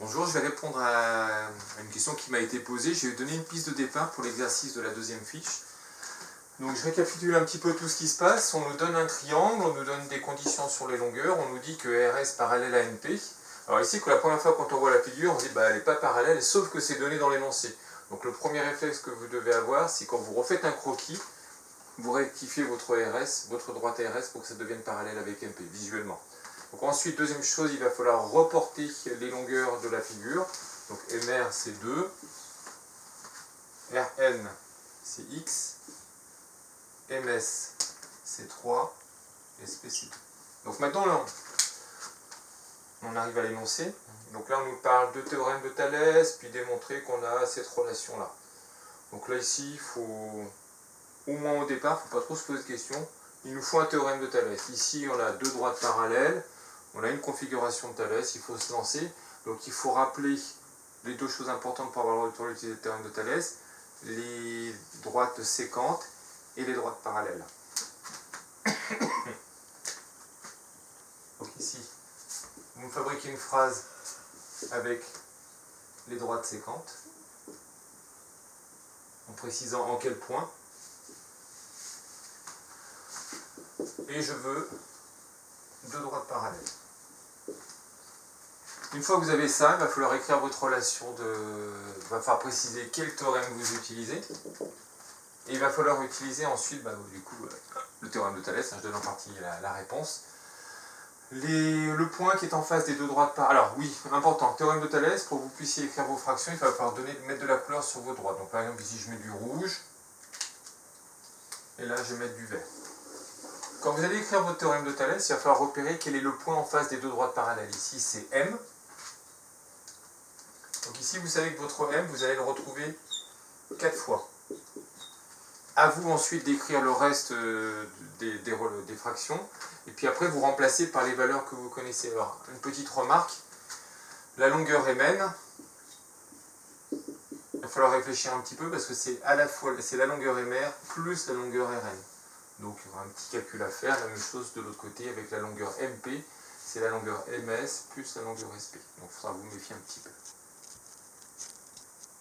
Bonjour, je vais répondre à une question qui m'a été posée. Je vais donner une piste de départ pour l'exercice de la deuxième fiche. Donc je récapitule un petit peu tout ce qui se passe. On nous donne un triangle, on nous donne des conditions sur les longueurs, on nous dit que RS parallèle à NP. Alors ici, que la première fois quand on voit la figure, on se dit elle n'est pas parallèle, sauf que c'est donné dans l'énoncé. Donc le premier réflexe que vous devez avoir, c'est quand vous refaites un croquis, vous rectifiez votre RS, votre droite RS pour que ça devienne parallèle avec NP, visuellement. Donc ensuite, deuxième chose, il va falloir reporter les longueurs de la figure. Donc MR c'est 2, RN c'est X, MS c'est 3, SP c'est 2. Donc maintenant, là, on arrive à l'énoncé. Donc là, on nous parle de théorème de Thalès, puis démontrer qu'on a cette relation-là. Donc là, ici, il faut, au moins au départ, il ne faut pas trop se poser de questions. Il nous faut un théorème de Thalès. Ici, on a deux droites parallèles. On a une configuration de Thalès, il faut se lancer. Donc il faut rappeler les deux choses importantes pour avoir le retour d'utiliser le théorème de Thalès, les droites séquentes et les droites parallèles. Donc ici, vous me fabriquez une phrase avec les droites séquentes, en précisant en quel point. Et je veux deux droites parallèles. Une fois que vous avez ça, il va falloir écrire votre relation il va falloir préciser quel théorème vous utilisez. Et il va falloir utiliser ensuite, le théorème de Thalès, je donne en partie la réponse. Le point qui est en face des deux droites parallèles. Alors oui, important, théorème de Thalès, pour que vous puissiez écrire vos fractions, il va falloir mettre de la couleur sur vos droites. Donc par exemple ici je mets du rouge, et là je vais mettre du vert. Quand vous allez écrire votre théorème de Thalès, il va falloir repérer quel est le point en face des deux droites parallèles. Ici c'est M. Donc ici, vous savez que votre M, vous allez le retrouver 4 fois. À vous ensuite d'écrire le reste des fractions. Et puis après, vous remplacez par les valeurs que vous connaissez. Alors, une petite remarque. La longueur MN, il va falloir réfléchir un petit peu parce que c'est à la fois la longueur MR plus la longueur RN. Donc, il y aura un petit calcul à faire. La même chose de l'autre côté avec la longueur MP. C'est la longueur MS plus la longueur SP. Donc, il faudra vous méfier un petit peu.